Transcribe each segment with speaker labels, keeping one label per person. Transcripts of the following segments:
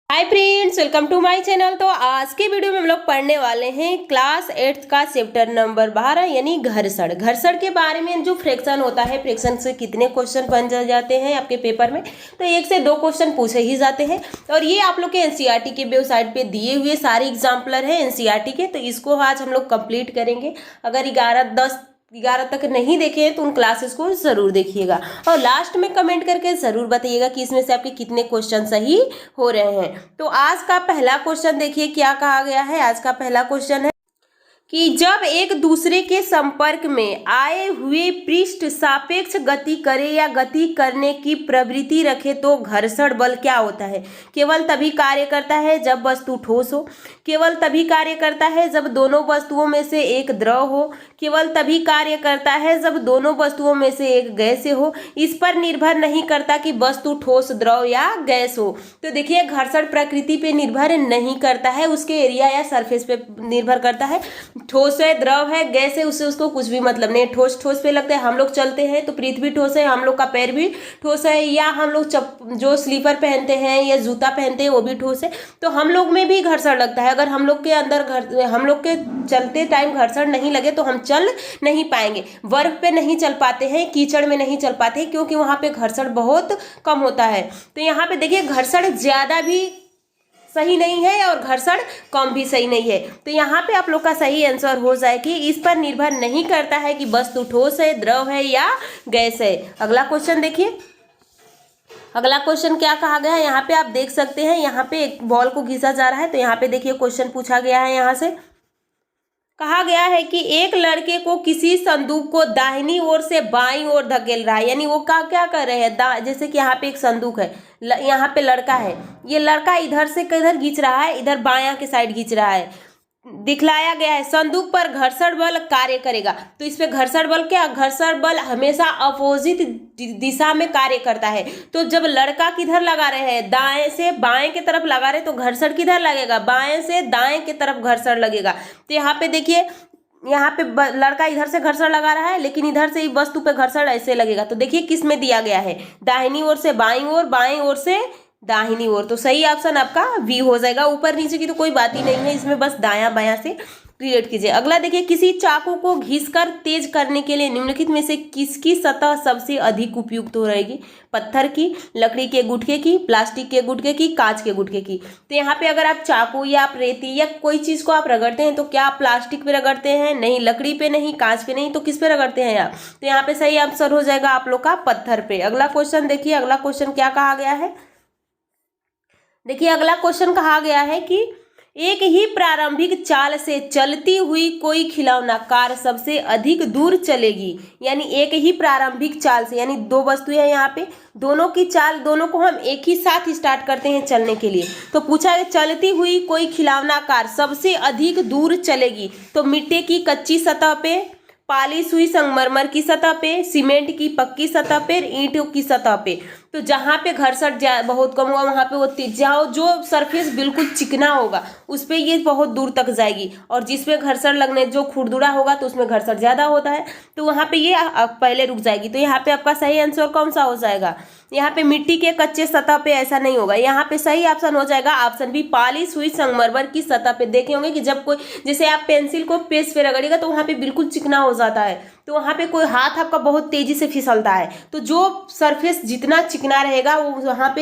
Speaker 1: Hi friends, welcome to my channel. तो आज के वीडियो में हम लोग पढ़ने वाले हैं क्लास 8th का चैप्टर नंबर 12 यानी घर्षण। घर्षण के बारे में जो फ्रैक्शन होता है, फ्रैक्शन से कितने क्वेश्चन बन जाते हैं आपके पेपर में, तो 1 से 2 क्वेश्चन पूछे ही जाते हैं। और ये आप लोग के एनसीईआरटी के वेबसाइट पे दिए हुए सारे एग्जाम्पलर हैं एनसीईआरटी के, तो इसको आज हम लोग कंप्लीट11 तक नहीं देखे हैं तो उन क्लासेस को जरूर देखिएगा और लास्ट में कमेंट करके जरूर बताइएगा कि इसमें से आपके कितने क्वेश्चन सही हो रहे हैं। तो आज का पहला क्वेश्चन देखिए क्या कहा गया है। आज का पहला क्वेश्चन है कि जब एक दूसरे के संपर्क में आए हुए पृष्ठ सापेक्ष गति करे या गति करने की प्रवृत्ति रखे तो घर्षण बल क्या होता है। केवल तभी कार्य करता है जब वस्तु ठोस हो, केवल तभी कार्य करता है जब दोनों वस्तुओं में से एक द्रव हो, केवल तभी कार्य करता है जब दोनों वस्तुओं में से एक गैस हो। इस पर निर्भर नहीं करता कि वस्तु ठोस, द्रव या गैस हो। तो देखिए घर्षण प्रकृति पे निर्भर नहीं करता है, उसके एरिया या सरफेस पे निर्भर करता है। ठोस है, द्रव है, गैस है, उससे उसको कुछ भी मतलब नहीं। ठोस ठोस पे लगता है। हम लोग चलते हैं तो पृथ्वी ठोस है, हम लोग का पैर भी ठोस है, या हम लोग जो स्लीपर पहनते हैं या जूता पहनते हैं वो भी ठोस है। तो हम लोग में भी घर्षण लगता है। अगर हम लोग के अंदर हम लोग के चलते टाइम घर्षण नहीं लगे तो हम चल नहीं पाएंगे। बर्फ पे नहीं चल पाते हैं, कीचड़ में नहीं चल पाते हैं, क्योंकि वहां पे घर्षण बहुत कम होता है। तो यहाँ पे देखिए घर्षण ज्यादा भी सही नहीं है और घर्षण कम भी सही नहीं है। तो यहाँ पे आप लोग का सही आंसर हो जाए कि इस पर निर्भर नहीं करता है कि वस्तु ठोस है, द्रव है या गैस है। अगला क्वेश्चन देखिए। अगला क्वेश्चन क्या कहा गया है, यहाँ पे आप देख सकते हैं। यहाँ पे एक बॉल को घिसा जा रहा है, तो यहाँ पे देखिए क्वेश्चन पूछा गया है। यहाँ से कहा गया है कि एक लड़के को किसी संदूक को दाहिनी ओर से बाईं ओर धकेल रहा है, यानी वो क्या कर रहे हैं। जैसे कि यहाँ पे एक संदूक है, यहाँ पे लड़का है, ये लड़का इधर से किधर खींच रहा है, इधर बायां के साइड खींच रहा है। दिखलाया गया है संदूक पर घर्षण बल कार्य करेगा। तो इस पे घर्षण बल क्या, घर्षण बल हमेशा अपोजिट दिशा में कार्य करता है। तो जब लड़का किधर लगा रहे हैं, दाएं से बाएं की तरफ लगा रहे, तो घर्षण किधर लगेगा, बाएं से दाएं की तरफ घर्षण लगेगा। तो यहाँ पे देखिए, यहाँ पे लड़का इधर से घर्षण लगा रहा है, लेकिन इधर से वस्तु पे घर्षण ऐसे लगेगा। तो देखिए किस में दिया गया है, दाहिनी ओर से बाईं ओर, बाईं ओर से दाहिनी ओर। तो सही ऑप्शन आपका बी हो जाएगा। ऊपर नीचे की तो कोई बात ही नहीं है, इसमें बस दायां बायां से रिलेट कीजिए। अगला देखिए, किसी चाकू को घिसकर तेज करने के लिए निम्नलिखित में से किसकी सतह सबसे अधिक उपयुक्त हो रहेगी। पत्थर की, लकड़ी के गुटके की, प्लास्टिक के गुटके की, कांच के गुटके की। तो यहाँ पे अगर आप चाकू या आप रेती या कोई चीज को आप रगड़ते हैं तो क्या आप प्लास्टिक पे रगड़ते हैं, नहीं, लकड़ी पे नहीं, कांच पे नहीं, तो किस पे रगड़ते हैं आप। तो यहाँ पे सही आंसर हो जाएगा आप लोग का पत्थर पे। अगला क्वेश्चन देखिए। अगला क्वेश्चन क्या कहा गया है, देखिए अगला क्वेश्चन कहा गया है कि एक ही प्रारंभिक चाल से चलती हुई कोई खिलौना कार सबसे अधिक दूर चलेगी। यानी एक ही प्रारंभिक चाल से, यानी दो वस्तुएं हैं यहाँ पे, दोनों की चाल, दोनों को हम एक ही साथ स्टार्ट करते हैं चलने के लिए। तो पूछा है चलती हुई कोई खिलौना कार सबसे अधिक दूर चलेगी। तो मिट्टी की कच्ची सतह पे, पॉलिश हुई संगमरमर की सतह पे, सीमेंट की पक्की सतह पे, ईंटों की सतह पे। तो जहाँ पे घर्षण बहुत कम होगा वहाँ पे वो जहाँ जो सरफेस बिल्कुल चिकना होगा उस पे ये बहुत दूर तक जाएगी, और जिसमें घर्षण लगने जो खुरदुरा होगा तो उसमें घर्षण ज्यादा होता है, तो वहाँ पे ये पहले रुक जाएगी। तो यहाँ पे आपका सही आंसर कौन सा हो जाएगा, यहाँ पे मिट्टी के कच्चे सतह पे ऐसा नहीं होगा। यहाँ पे सही ऑप्शन हो जाएगा ऑप्शन बी, पॉलिश हुई संगमरमर की सतह पे। देखे होंगे कि जब कोई, जैसे आप पेंसिल को पेज पे रगड़ेगा तो वहाँ पे बिल्कुल चिकना हो जाता है, तो वहाँ पे कोई हाथ आपका बहुत तेजी से फिसलता है। तो जो सरफेस जितना चिकना रहेगा वो वहाँ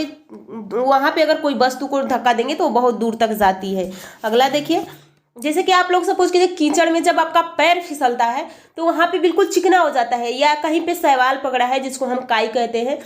Speaker 1: पे अगर कोई वस्तु को धक्का देंगे तो वो बहुत दूर तक जाती है। अगला देखिए, जैसे कि आप लोग सपोज कीजिए कीचड़ में जब आपका पैर फिसलता है तो वहाँ पे बिल्कुल चिकना हो जाता है, या कहीं पे शैवाल पकड़ा है जिसको हम काई कहते हैं,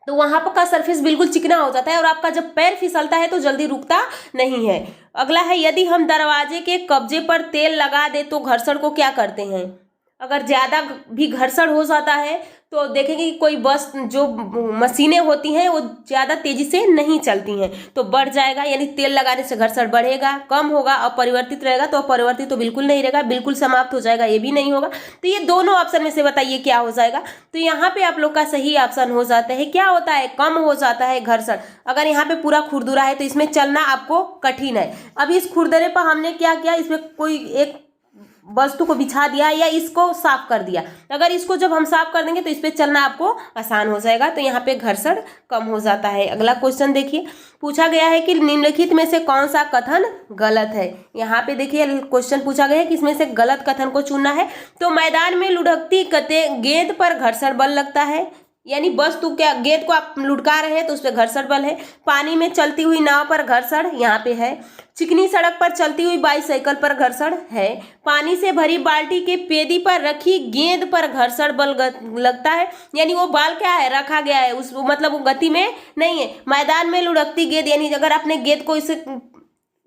Speaker 1: तो वहां पर का सरफेस बिल्कुल चिकना हो जाता है और आपका जब पैर फिसलता है तो जल्दी रुकता नहीं है। अगला है, यदि हम दरवाजे के कब्जे पर तेल लगा दे तो घर्षण को क्या करते हैं। अगर ज्यादा भी घर्षण हो जाता है तो देखेंगे कि कोई बस जो मशीनें होती हैं वो ज्यादा तेजी से नहीं चलती हैं, तो बढ़ जाएगा। यानी तेल लगाने से घर्षण बढ़ेगा, कम होगा, अपरिवर्तित रहेगा। तो अपरिवर्तित तो बिल्कुल नहीं रहेगा, बिल्कुल समाप्त हो जाएगा, ये भी नहीं होगा। तो ये दोनों ऑप्शन में से बताइए क्या हो जाएगा। तो यहाँ पे आप लोग का सही ऑप्शन हो जाता है, क्या होता है, कम हो जाता है घर्षण। अगर यहाँ पे पूरा खुरदुरा है तो इसमें चलना आपको कठिन है। अभी इस खुरदरे पर हमने क्या किया, इसमें कोई एक वस्तु को बिछा दिया या इसको साफ कर दिया। अगर इसको जब हम साफ कर देंगे तो इस पे चलना आपको आसान हो जाएगा, तो यहाँ पे घर्षण कम हो जाता है। अगला क्वेश्चन देखिए, पूछा गया है कि निम्नलिखित में से कौन सा कथन गलत है। यहाँ पे देखिए क्वेश्चन पूछा गया है कि इसमें से गलत कथन को चुनना है। तो मैदान में लुढ़कती गेंद पर घर्षण बल लगता है, यानी वस्तु क्या गेंद को आप लुढ़का रहे हैं तो उस पर घर्षण बल है। पानी में चलती हुई नाव पर घर्षण यहाँ पे है। चिकनी सड़क पर चलती हुई बाईसाइकिल पर घर्षण है। पानी से भरी बाल्टी के पेदी पर रखी गेंद पर घर्षण बल लगता है, यानी वो बाल क्या है, रखा गया है, उस मतलब वो गति में नहीं है। मैदान में लुढ़कती गेंद, यानी अगर आपने गेंद को इसे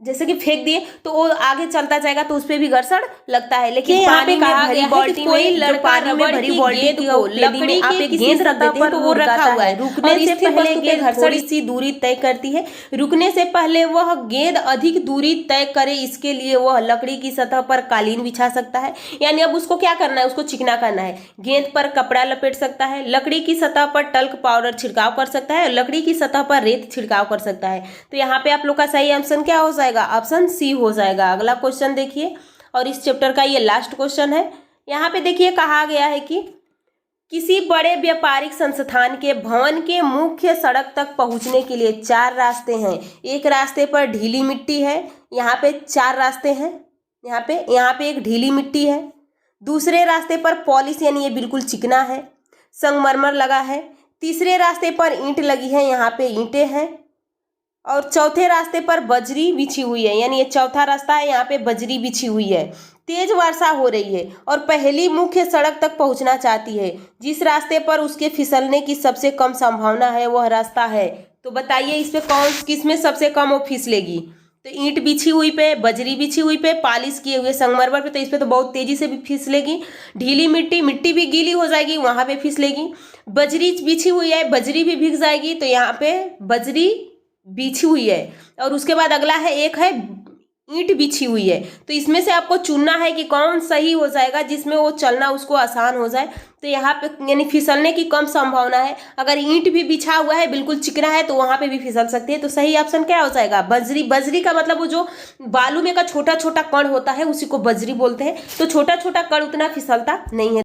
Speaker 1: जैसे कि फेंक दिए तो वो आगे चलता जाएगा तो उस पे भी घर्षण लगता है। लेकिन यहाँ पे कहा गया है कि कोई लड़का रबड़ की गेंद को लकड़ी के किसी सतह पर तो वो रखा हुआ है। रुकने से पहले गेंद थोड़ी सी दूरी तय करती है। रुकने से पहले वह गेंद अधिक दूरी तय करे, इसके लिए वह लकड़ी की सतह पर कालीन बिछा सकता है। यानी अब उसको क्या करना है, उसको चिकना करना है। गेंद पर कपड़ा लपेट सकता है, लकड़ी की सतह पर टल्क पाउडर छिड़काव कर सकता है, लकड़ी की सतह पर रेत छिड़काव कर सकता है। तो यहाँ पे आप लोग का सही ऑप्शन क्या हो जाएगा, ऑप्शन सी हो जाएगा। अगला क्वेश्चन देखिए, और इस चैप्टर का ये लास्ट क्वेश्चन है। यहाँ पे देखिए कहा गया है कि किसी बड़े व्यापारिक संस्थान के भवन के मुख्य सड़क तक पहुंचने के लिए 4 रास्ते हैं। एक रास्ते पर ढीली मिट्टी है, यहाँ पे 4 रास्ते हैं। यहाँ पे एक ढीली मिट्टी है। दूसरे रास्ते पर पॉलिश, यानी ये बिल्कुल चिकना है, संगमरमर लगा है। तीसरे रास्ते पर ईंट लगी है, यहाँ पे ईंटें हैं। और चौथे रास्ते पर बजरी बिछी हुई है, यानी ये चौथा रास्ता है, यहाँ पे बजरी बिछी हुई है। तेज वर्षा हो रही है और पहली मुख्य सड़क तक पहुंचना चाहती है। जिस रास्ते पर उसके फिसलने की सबसे कम संभावना है वह रास्ता है। तो बताइए इस पे किस में सबसे कम वो फिसलेगी। तो ईंट बिछी हुई पे, बजरी बिछी हुई पे, पालिश किए हुए संगमरमर पे, तो इस पे तो बहुत तेजी से भी फिसलेगी। ढीली मिट्टी भी गीली हो जाएगी, वहाँ पे फिसलेगी। बजरी बिछी हुई है, बजरी भी भीग जाएगी, तो यहाँ पे बजरी बिछी हुई है। और उसके बाद अगला है, एक है ईंट बिछी हुई है। तो इसमें से आपको चुनना है कि कौन सही हो जाएगा, जिसमें वो चलना उसको आसान हो जाए। तो यहाँ पे यानी फिसलने की कम संभावना है। अगर ईंट भी बिछा हुआ है, बिल्कुल चिकना है, तो वहाँ पे भी फिसल सकती है। तो सही ऑप्शन क्या हो जाएगा, बजरी। बजरी का मतलब वो जो बालू में का छोटा छोटा कण होता है उसी को बजरी बोलते हैं। तो छोटा छोटा कण उतना फिसलता नहीं है।